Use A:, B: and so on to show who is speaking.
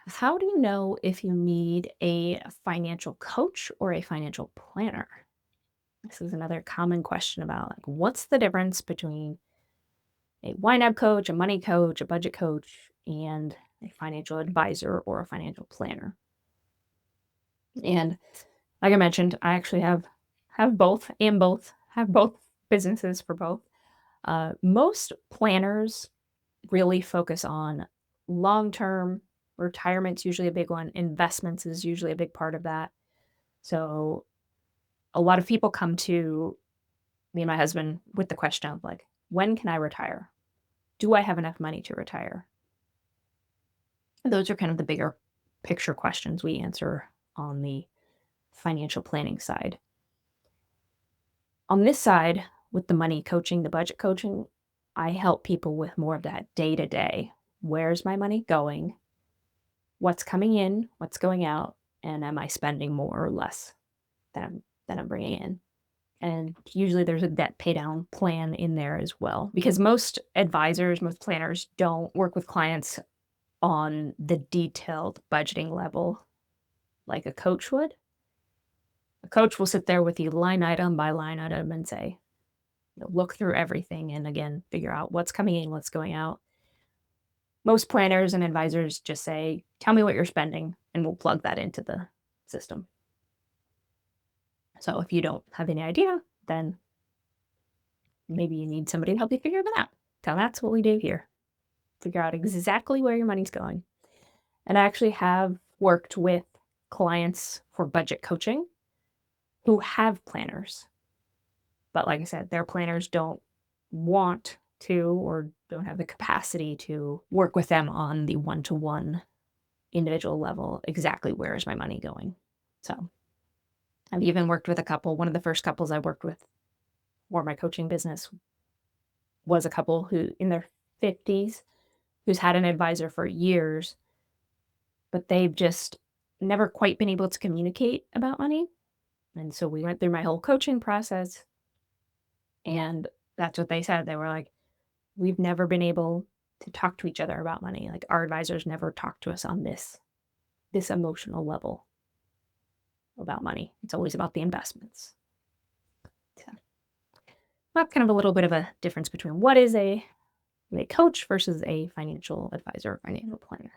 A: How do you know if you need a financial coach or a financial planner? This is another common question about like what's the difference between a YNAB coach, a money coach, a budget coach, and a financial advisor or a financial planner. And like I mentioned, I actually have both and both have both businesses for both. Most planners really focus on long term. Retirement's usually a big one. Investments is usually a big part of that. So a lot of people come to me and my husband with the question of like, when can I retire? Do I have enough money to retire? And those are kind of the bigger picture questions we answer on the financial planning side. On this side, with the money coaching, the budget coaching, I help people with more of that day to day. Where's my money going? What's coming in? What's going out? And am I spending more or less than I'm bringing in? And usually there's a debt pay down plan in there as well, because most advisors, most planners don't work with clients on the detailed budgeting level like a coach would. A coach will sit there with you line item by line item and say, look through everything and again, figure out what's coming in, what's going out. Most planners and advisors just say, tell me what you're spending and we'll plug that into the system. So if you don't have any idea, then maybe you need somebody to help you figure that out. So that's what we do here. Figure out exactly where your money's going. And I actually have worked with clients for budget coaching who have planners. But like I said, their planners don't want to or don't have the capacity to work with them on the one to one individual level. Exactly where is my money going? So I've even worked with a couple. One of the first couples I worked with for my coaching business was a couple who in their 50s who's had an advisor for years, but they've just never quite been able to communicate about money. And so we went through my whole coaching process, and that's what they said. They were like, we've never been able to talk to each other about money. Like our advisors never talked to us on this emotional level about money. It's always about the investments. So that's kind of a little bit of a difference between what is a coach versus a financial advisor or financial planner.